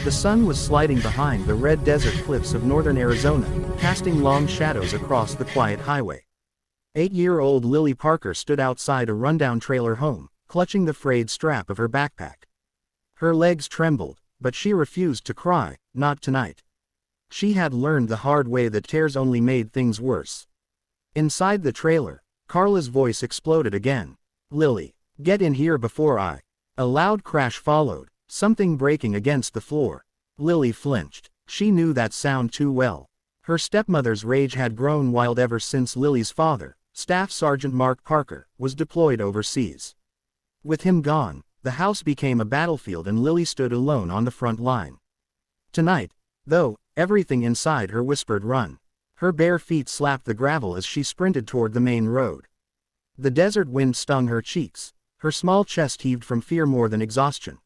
The sun was sliding behind the red desert cliffs of northern Arizona, casting long shadows across the quiet highway. 8-year-old Lily Parker stood outside a rundown trailer home, clutching the frayed strap of her backpack. Her legs trembled, but she refused to cry, not tonight. She had learned the hard way that tears only made things worse. Inside the trailer, Carla's voice exploded again. "Lily, get in here before I..." A loud crash followed, something breaking against the floor. Lily flinched. She knew that sound too well. Her stepmother's rage had grown wild ever since Lily's father, Staff Sergeant Mark Parker, was deployed overseas. With him gone, the house became a battlefield and Lily stood alone on the front line. Tonight, though, everything inside her whispered run. Her bare feet slapped the gravel as she sprinted toward the main road. The desert wind stung her cheeks. Her small chest heaved from fear more than exhaustion.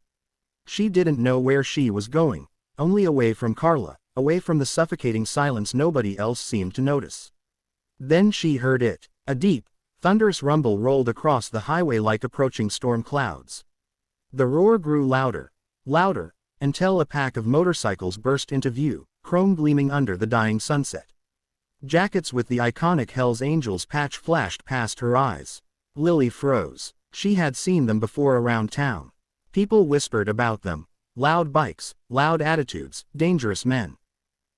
She didn't know where she was going, only away from Carla, away from the suffocating silence nobody else seemed to notice. Then she heard it. A deep, thunderous rumble rolled across the highway like approaching storm clouds. The roar grew louder, louder, until a pack of motorcycles burst into view, chrome gleaming under the dying sunset. Jackets with the iconic Hell's Angels patch flashed past her eyes. Lily froze. She had seen them before around town. People whispered about them. Loud bikes, loud attitudes, dangerous men.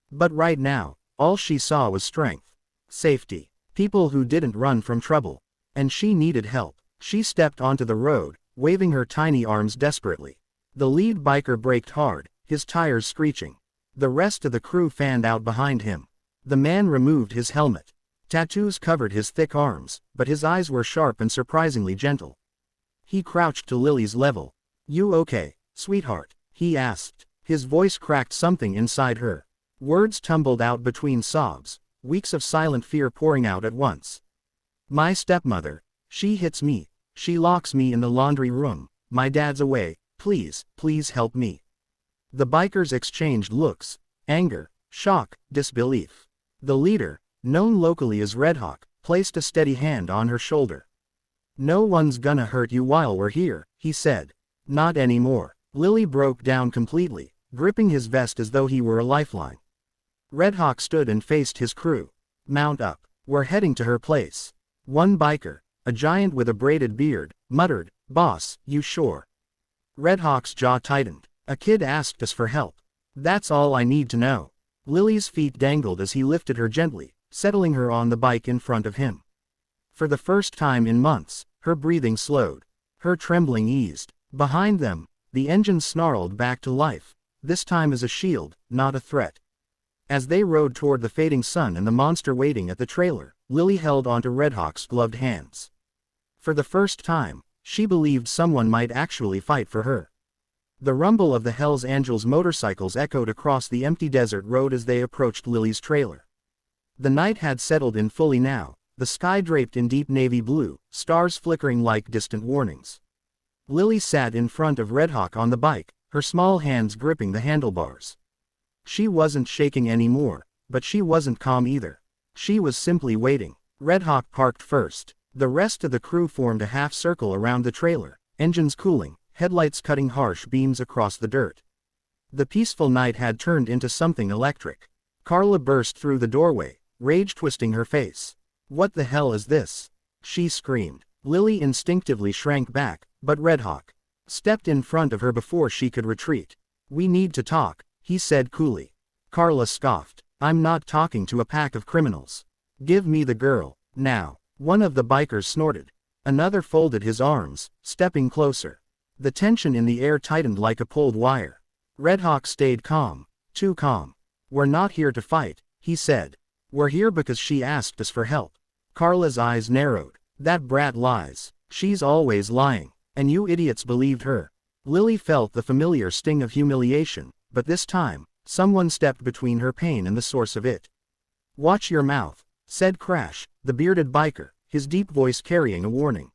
But right now, all she saw was strength. Safety. People who didn't run from trouble. And she needed help. She stepped onto the road, waving her tiny arms desperately. The lead biker braked hard, his tires screeching. The rest of the crew fanned out behind him. The man removed his helmet. Tattoos covered his thick arms, but his eyes were sharp and surprisingly gentle. He crouched to Lily's level. "You okay, sweetheart?" he asked. His voice cracked something inside her. Words tumbled out between sobs, weeks of silent fear pouring out at once. "My stepmother. She hits me. She locks me in the laundry room. My dad's away. Please, please help me." The bikers exchanged looks. Anger, shock, disbelief. The leader, known locally as Red Hawk, placed a steady hand on her shoulder. "No one's gonna hurt you while we're here," he said. "Not anymore." Lily broke down completely, gripping his vest as though he were a lifeline. Red Hawk stood and faced his crew. "Mount up. We're heading to her place." One biker, a giant with a braided beard, muttered, "Boss, you sure?" Red Hawk's jaw tightened. "A kid asked us for help. That's all I need to know." Lily's feet dangled as he lifted her gently, settling her on the bike in front of him. For the first time in months, her breathing slowed. Her trembling eased. Behind them, the engine snarled back to life, this time as a shield, not a threat. As they rode toward the fading sun and the monster waiting at the trailer, Lily held onto Red Hawk's gloved hands. For the first time, she believed someone might actually fight for her. The rumble of the Hells Angels motorcycles echoed across the empty desert road as they approached Lily's trailer. The night had settled in fully now, the sky draped in deep navy blue, stars flickering like distant warnings. Lily sat in front of Red Hawk on the bike, her small hands gripping the handlebars. She wasn't shaking anymore, but she wasn't calm either. She was simply waiting. Red Hawk parked first. The rest of the crew formed a half circle around the trailer, engines cooling, headlights cutting harsh beams across the dirt. The peaceful night had turned into something electric. Carla burst through the doorway, rage twisting her face. "What the hell is this?" she screamed. Lily instinctively shrank back, but Red Hawk stepped in front of her before she could retreat. "We need to talk," he said coolly. Carla scoffed. "I'm not talking to a pack of criminals. Give me the girl, now." One of the bikers snorted. Another folded his arms, stepping closer. The tension in the air tightened like a pulled wire. Red Hawk stayed calm, too calm. "We're not here to fight," he said. "We're here because she asked us for help." Carla's eyes narrowed. "That brat lies. She's always lying. And you idiots believed her." Lily felt the familiar sting of humiliation, but this time, someone stepped between her pain and the source of it. "Watch your mouth," said Crash, the bearded biker, his deep voice carrying a warning.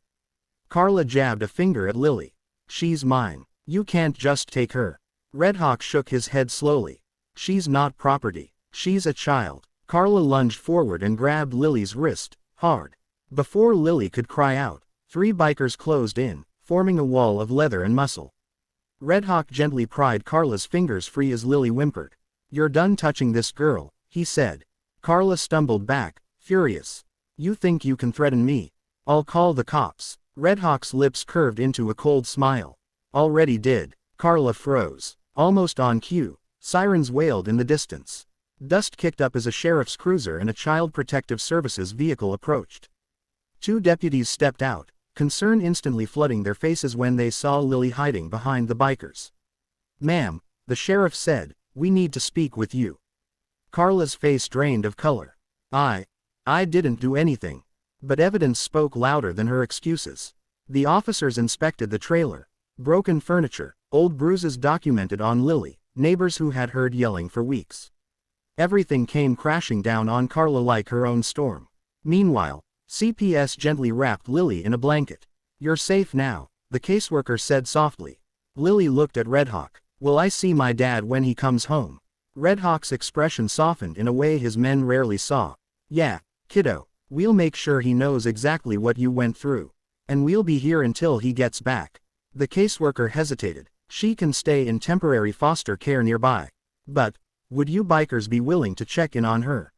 Carla jabbed a finger at Lily. "She's mine. You can't just take her." Red Hawk shook his head slowly. "She's not property. She's a child." Carla lunged forward and grabbed Lily's wrist, hard. Before Lily could cry out, 3 bikers closed in, forming a wall of leather and muscle. Red Hawk gently pried Carla's fingers free as Lily whimpered. "You're done touching this girl," he said. Carla stumbled back, furious. "You think you can threaten me? I'll call the cops." Red Hawk's lips curved into a cold smile. "Already did." Carla froze. Almost on cue, sirens wailed in the distance. Dust kicked up as a sheriff's cruiser and a Child Protective Services vehicle approached. 2 deputies stepped out, concern instantly flooding their faces when they saw Lily hiding behind the bikers. "Ma'am," the sheriff said, "we need to speak with you." Carla's face drained of color. I didn't do anything." But evidence spoke louder than her excuses. The officers inspected the trailer. Broken furniture, old bruises documented on Lily, neighbors who had heard yelling for weeks. Everything came crashing down on Carla like her own storm. Meanwhile, CPS gently wrapped Lily in a blanket. "You're safe now," the caseworker said softly. Lily looked at Red Hawk. "Will I see my dad when he comes home?" Red Hawk's expression softened in a way his men rarely saw. "Yeah, kiddo, we'll make sure he knows exactly what you went through. And we'll be here until he gets back." The caseworker hesitated. "She can stay in temporary foster care nearby. But, would you bikers be willing to check in on her?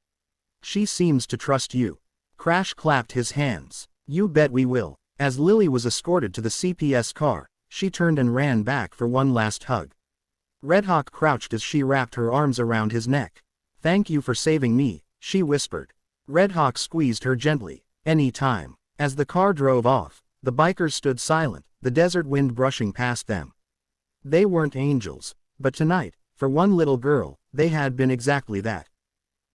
She seems to trust you." Crash clapped his hands. "You bet we will." As Lily was escorted to the CPS car, she turned and ran back for one last hug. Red Hawk crouched as she wrapped her arms around his neck. "Thank you for saving me," she whispered. Red Hawk squeezed her gently. "Any time." As the car drove off, the bikers stood silent, the desert wind brushing past them. They weren't angels, but tonight, for one little girl, they had been exactly that.